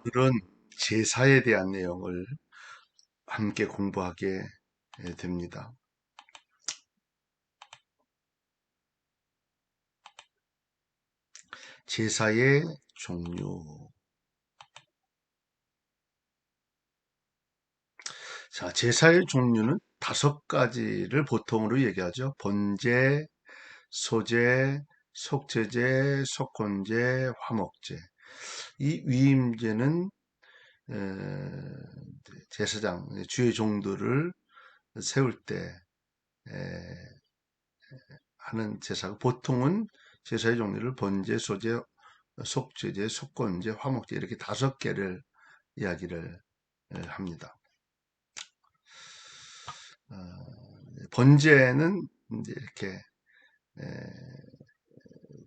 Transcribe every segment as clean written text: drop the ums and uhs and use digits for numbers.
그런 제사에 대한 내용을 함께 공부하게 됩니다. 제사의 종류. 자, 제사의 종류는 다섯 가지를 보통으로 얘기하죠. 번제, 소제, 속제제, 속건제, 화목제. 이 위임제는 에, 제사장, 주의 종들을 세울 때 하는 제사고, 보통은 제사의 종류를 번제, 소제, 속죄제, 속건제, 화목제 이렇게 다섯 개를 이야기를 합니다. 번제는 이제 이렇게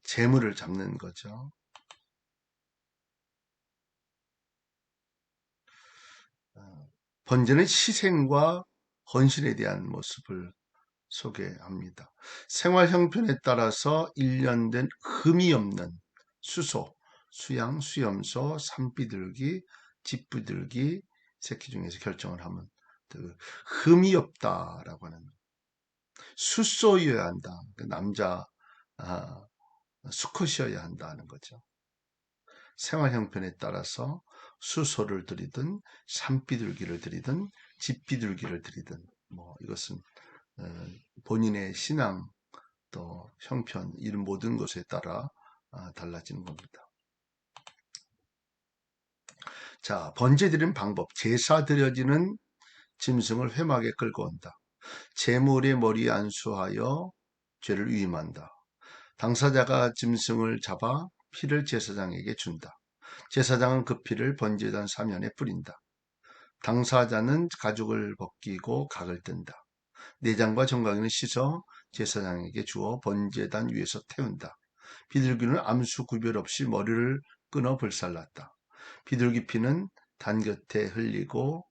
재물을 잡는 거죠. 번제는 희생과 헌신에 대한 모습을 소개합니다. 생활 형편에 따라서 일련된 흠이 없는 수소, 수양, 수염소, 산비둘기, 집비둘기 새끼 중에서 결정을 하면 그 흠이 없다라고 하는 수소여야 한다. 남자 아, 수컷이어야 한다는 거죠. 생활 형편에 따라서 수소를 드리든 산비둘기를 드리든 집비둘기를 드리든 뭐 이것은 어, 본인의 신앙 또 형편 이런 모든 것에 따라 달라지는 겁니다. 자, 번제 드리는 방법. 제사 드려지는 짐승을 회막에 끌고 온다. 제물의 머리에 안수하여 죄를 위임한다. 당사자가 짐승을 잡아 피를 제사장에게 준다. 제사장은 그 피를 번제단 사면에 뿌린다. 당사자는 가죽을 벗기고 각을 뜬다. 내장과 정강이는 씻어 제사장에게 주어 번제단 위에서 태운다. 비둘기는 암수 구별 없이 머리를 끊어 불살랐다. 비둘기 피는 단 곁에 흘리고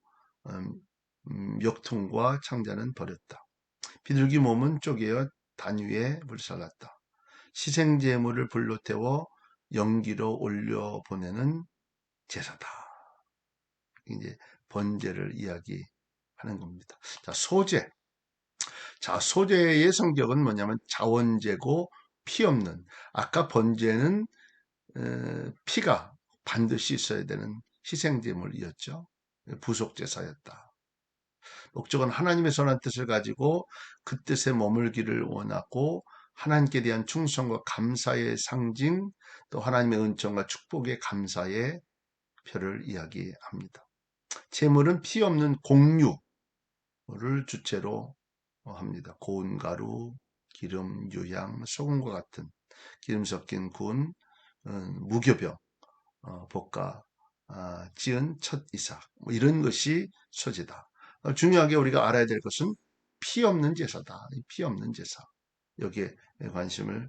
역통과 창자는 버렸다. 비둘기 몸은 쪼개어 단 위에 불살랐다. 희생제물을 불로 태워 연기로 올려 보내는 제사다. 이제 번제를 이야기하는 겁니다. 자, 소제. 자, 소제의 성격은 뭐냐면 자원제고 피 없는. 아까 번제는 피가 반드시 있어야 되는 희생제물이었죠. 부속제사였다. 목적은 하나님의 선한 뜻을 가지고 그 뜻에 머물기를 원하고 하나님께 대한 충성과 감사의 상징, 또 하나님의 은총과 축복의 감사의 표를 이야기합니다. 제물은 피 없는 공유를 주체로 합니다. 고운 가루, 기름, 유향, 소금과 같은 기름 섞인 군, 무교병, 볶아 찌은 첫 이삭 뭐 이런 것이 소제다. 중요하게 우리가 알아야 될 것은 피 없는 제사다. 피 없는 제사. 여기에 관심을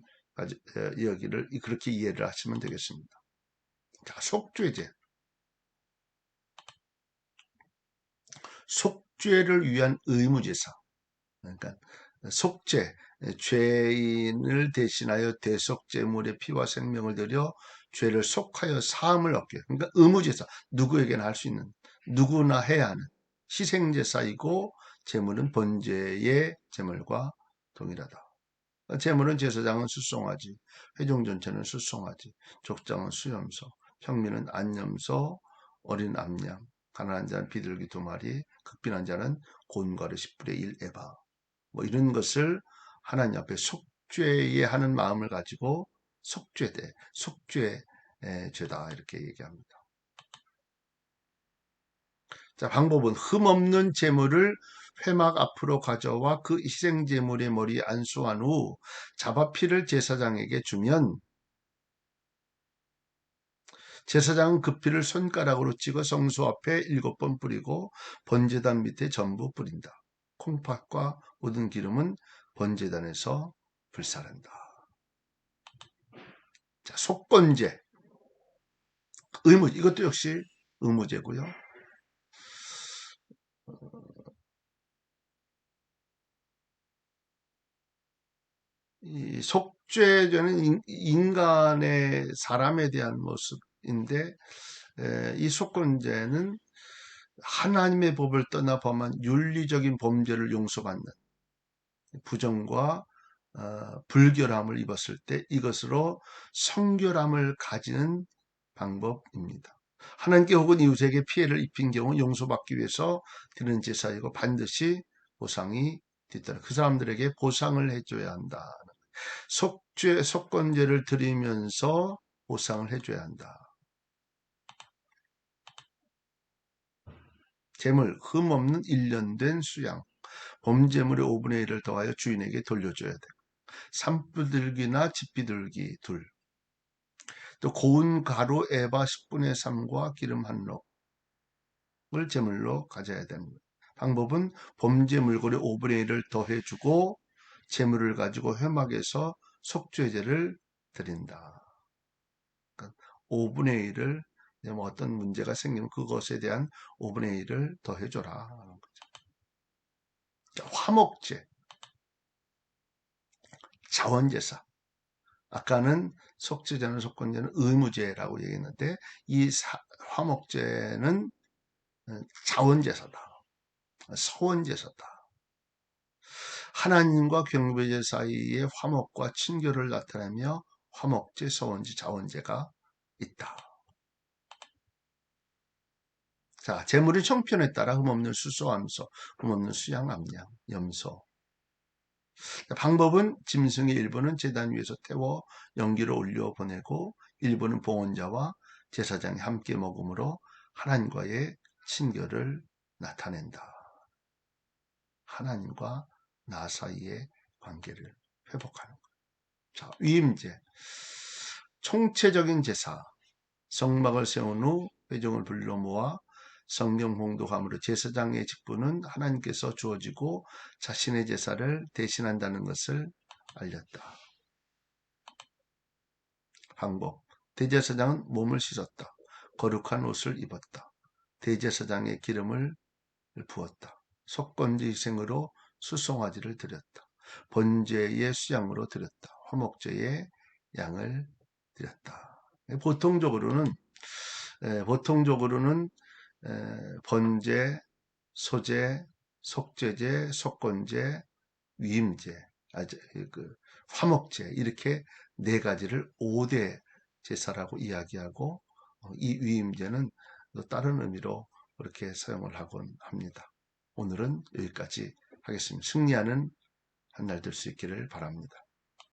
여기를 그렇게 이해를 하시면 되겠습니다. 자, 속죄제. 속죄를 위한 의무제사. 그러니까 속죄, 죄인을 대신하여 대속제물의 피와 생명을 들여 죄를 속하여 사함을 얻게. 그러니까 의무제사, 누구에게나 할 수 있는, 누구나 해야 하는 희생제사이고 제물은 번제의 제물과 동일하다. 제물은 제사장은 수송아지, 회종 전체는 수송아지, 족장은 수염소, 평민은 안염소, 어린 암양, 가난한 자는 비둘기 2마리, 극빈한 자는 곤과류 10분의 1 에바. 뭐 이런 것을 하나님 앞에 속죄에 하는 마음을 가지고 속죄돼, 속죄 죄다 이렇게 얘기합니다. 자, 방법은 흠없는 제물을 회막 앞으로 가져와 그 희생 제물의 머리에 안수한 후 잡아 피를 제사장에게 주면 제사장은 그 피를 손가락으로 찍어 성소 앞에 7번 뿌리고 번제단 밑에 전부 뿌린다. 콩팥과 모든 기름은 번제단에서 불사른다. 자, 속건제, 의무, 이것도 역시 의무제고요. 이 속죄제는 인간의 사람에 대한 모습인데 이 속건제는 하나님의 법을 떠나 범한 윤리적인 범죄를 용서받는 부정과 불결함을 입었을 때 이것으로 성결함을 가지는 방법입니다. 하나님께 혹은 이웃에게 피해를 입힌 경우 용서받기 위해서 드리는 제사이고 반드시 보상이 뒤따라 그 사람들에게 보상을 해줘야 한다. 속건제를 드리면서 보상을 해줘야 한다. 재물, 흠없는 일련된 수양, 범죄물의 5분의 1을 더하여 주인에게 돌려줘야 돼. 산비둘기나 집비둘기 둘. 또 고운 가루 에바 10분의 3과 기름 한 록을 제물로 가져야 됩니다. 방법은 범죄 물건의 5분의 1을 더해주고 제물을 가지고 회막에서 속죄제를 드린다. 그러니까 5분의 1을 어떤 문제가 생기면 그것에 대한 5분의 1을 더해줘라. 화목제, 자원제사. 아까는 속죄제는 속건제는 의무제라고 얘기했는데 이 화목제는 자원제사다. 서원제사다. 하나님과 경배제 사이에 화목과 친교를 나타내며 화목제, 서원제, 자원제가 있다. 자, 제물의 형편에 따라 흠없는 수소, 암소, 흠없는 수양, 암양, 염소. 방법은 짐승의 일부는 제단 위에서 태워 연기로 올려 보내고 일부는 봉헌자와 제사장이 함께 먹음으로 하나님과의 친교를 나타낸다. 하나님과 나 사이의 관계를 회복하는 것. 자, 위임제. 총체적인 제사. 성막을 세운 후 회중을 불러 모아 성경 봉독함으로 제사장의 직분은 하나님께서 주어지고 자신의 제사를 대신한다는 것을 알렸다. 방법. 대제사장은 몸을 씻었다. 거룩한 옷을 입었다. 대제사장의 기름을 부었다. 속건제 희생으로 수송아지를 드렸다. 번제의 수양으로 드렸다. 화목제의 양을 드렸다. 보통적으로는 번제, 소제, 속죄제, 속건제, 위임제, 화목제 이렇게 네 가지를 5대 제사라고 이야기하고 이 위임제는 또 다른 의미로 그렇게 사용을 하곤 합니다. 오늘은 여기까지 하겠습니다. 승리하는 한 날 될 수 있기를 바랍니다.